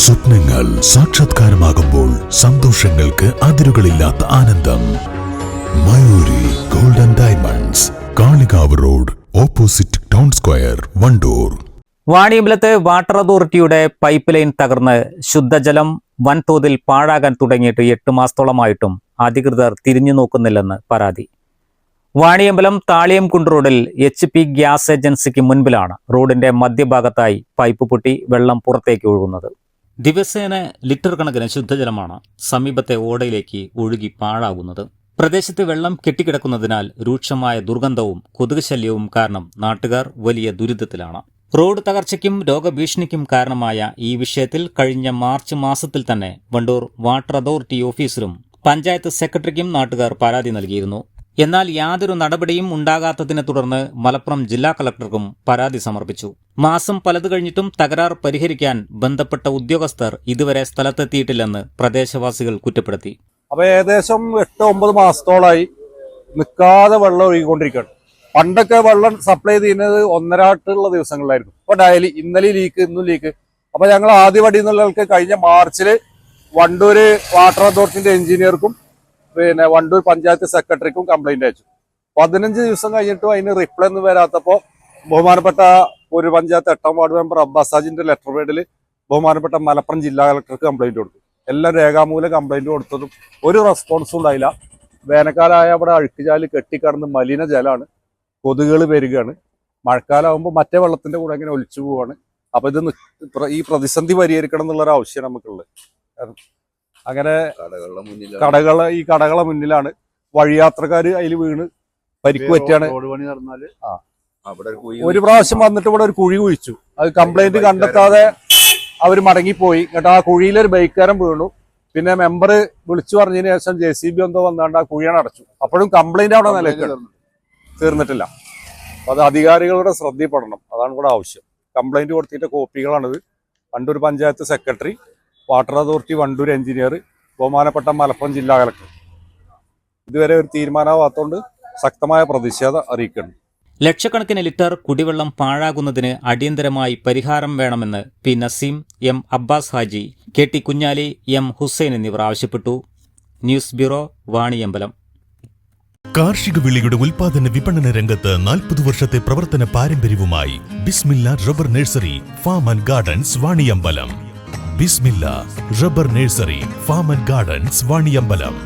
സ്വപ്നങ്ങൾ സാക്ഷാത്കാരമാകുമ്പോൾ സന്തോഷങ്ങൾക്ക് അതിരുകളില്ലാത്ത ആനന്ദം. Mayuri golden diamonds, Kalikavu road, opposite town square, Wandoor. വാണിയമ്പലത്ത് വാട്ടർ അതോറിറ്റിയുടെ പൈപ്പ് ലൈൻ തകർന്ന് ശുദ്ധജലം വൻതോതിൽ പാഴാകാൻ തുടങ്ങിയിട്ട് 8 മാസത്തോളമായിട്ടും അധികൃതർ തിരിഞ്ഞു നോക്കുന്നില്ലെന്ന് പരാതി. വാണിയമ്പലം താളിയംകുണ്ട് റോഡിൽ HP ഗ്യാസ് ഏജൻസിക്ക് മുൻപിലാണ് റോഡിന്റെ മധ്യഭാഗത്തായി പൈപ്പ് പൊട്ടി വെള്ളം പുറത്തേക്ക് ഒഴുകുന്നത്. ദിവസേന ലിറ്റർ കണക്കിന് ശുദ്ധജലമാണ് സമീപത്തെ ഓടയിലേക്ക് ഒഴുകി പാഴാകുന്നത്. പ്രദേശത്ത് വെള്ളം കെട്ടിക്കിടക്കുന്നതിനാൽ രൂക്ഷമായ ദുർഗന്ധവും കൊതുക് ശല്യവും കാരണം നാട്ടുകാർ വലിയ ദുരിതത്തിലാണ്. റോഡ് തകർച്ചയ്ക്കും രോഗഭീഷണിക്കും കാരണമായ ഈ വിഷയത്തിൽ കഴിഞ്ഞ മാർച്ച് മാസത്തിൽ തന്നെ വണ്ടൂർ വാട്ടർ അതോറിറ്റി ഓഫീസറും പഞ്ചായത്ത് സെക്രട്ടറിക്കും നാട്ടുകാർ പരാതി നൽകിയിരുന്നു. എന്നാൽ യാതൊരു നടപടിയും ഉണ്ടാകാത്തതിനെ തുടർന്ന് മലപ്പുറം ജില്ലാ കളക്ടർക്കും പരാതി സമർപ്പിച്ചു. മാസം പലത് കഴിഞ്ഞിട്ടും തകരാർ പരിഹരിക്കാൻ ബന്ധപ്പെട്ട ഉദ്യോഗസ്ഥർ ഇതുവരെ സ്ഥലത്തെത്തിയിട്ടില്ലെന്ന് പ്രദേശവാസികൾ കുറ്റപ്പെടുത്തി. അപ്പൊ ഏകദേശം 8-9 മാസത്തോളായി നിൽക്കാതെ വെള്ളം ഒഴുകിക്കൊണ്ടിരിക്കുകയാണ്. പണ്ടൊക്കെ വെള്ളം സപ്ലൈ ചെയ്യുന്നത് 1.5 ദിവസങ്ങളിലായിരുന്നു. ഇപ്പൊ ഡയലി ഇന്നലെ ലീക്ക്, ഇന്നും ലീക്ക്. അപ്പൊ ഞങ്ങൾ ആദ്യപടി എന്നുള്ളവർക്ക് കഴിഞ്ഞ മാർച്ചില് വണ്ടൂര് വാട്ടർ അതോറിറ്റിന്റെ എഞ്ചിനീയർക്കും പിന്നെ വണ്ടൂർ പഞ്ചായത്ത് സെക്രട്ടറിക്കും കംപ്ലൈന്റ് അയച്ചു. 15 ദിവസം കഴിഞ്ഞിട്ടും അതിന് റിപ്ലൈ ഒന്നും വരാത്തപ്പോ ബഹുമാനപ്പെട്ട ഒരു പഞ്ചായത്ത് 8ാം വാർഡ് മെമ്പർ അബ്ബാസാജിന്റെ ലെറ്റർ പേഡിൽ ബഹുമാനപ്പെട്ട മലപ്പുറം ജില്ലാ കളക്ടർക്ക് കംപ്ലൈന്റ് കൊടുത്തു. എല്ലാം രേഖാമൂലം കംപ്ലൈന്റ് കൊടുത്തതും ഒരു റെസ്പോൺസും ഉണ്ടായില്ല. വേനൽക്കാലമായ അവിടെ അഴുക്കുചാല് കെട്ടിക്കടന്ന് മലിന ജലമാണ്, കൊതുകുകൾ പെരുകയാണ്. മഴക്കാലമാകുമ്പോൾ മറ്റേ വെള്ളത്തിന്റെ കൂടെ ഇങ്ങനെ ഒലിച്ചു പോവാണ്. അപ്പൊ ഇത് ഈ പ്രതിസന്ധി പരിഹരിക്കണം എന്നുള്ളൊരു ആവശ്യം നമുക്കുള്ളത്. അങ്ങനെ കടകളെ മുന്നിലാണ് വഴിയാത്രക്കാര് അതിൽ വീണ് പരിക്ക് പറ്റിയാണ്. ഒരു പ്രാവശ്യം വന്നിട്ട് ഇവിടെ ഒരു കുഴി കുഴിച്ചു. അത് കംപ്ലൈന്റ് കണ്ടെത്താതെ അവർ മടങ്ങിപ്പോയി. എന്നിട്ട് ആ കുഴിയിലൊരു ബൈക്കുകാരൻ വീണു. പിന്നെ മെമ്പർ വിളിച്ചു പറഞ്ഞതിന് ശേഷം JCB എന്തോ വന്നാണ്ട് ആ കുഴിയാണ് അടച്ചു. അപ്പോഴും കംപ്ലൈന്റ് അവിടെ നിലയ്ക്കാണ്, തീർന്നിട്ടില്ല. അപ്പൊ അത് അധികാരികളുടെ ശ്രദ്ധയിൽപ്പെടണം. അതാണ് കൂടെ ആവശ്യം. കംപ്ലൈന്റ് കൊടുത്തിട്ട് കോപ്പികളാണിത്. Wandoor panchayat secretary, water authority Wandoor engineer, ബഹുമാനപ്പെട്ട മലപ്പുറം ജില്ലാ കളക്ടർ. ഇതുവരെ ഒരു തീരുമാനമാവാത്തതുകൊണ്ട് ശക്തമായ പ്രതിഷേധം അറിയിക്കുന്നു. ലക്ഷക്കണക്കിന് ലിറ്റർ കുടിവെള്ളം പാഴാകുന്നതിന് അടിയന്തരമായി പരിഹാരം വേണമെന്ന് P. Naseem, M. Abbas Haji, KT Kunhali, M. Hussain എന്നിവർ ആവശ്യപ്പെട്ടു. News bureau, Vaniyambalam. കാർഷിക വിളയുടെ ഉൽപാദന വിപണന രംഗത്ത് 40 വർഷത്തെ പ്രവർത്തന പാരമ്പര്യവുമായി Bismillah rubber nursery, farm and gardens, Vaniyambalam. Bismillah rubber nursery, farm and gardens, Vaniyambalam.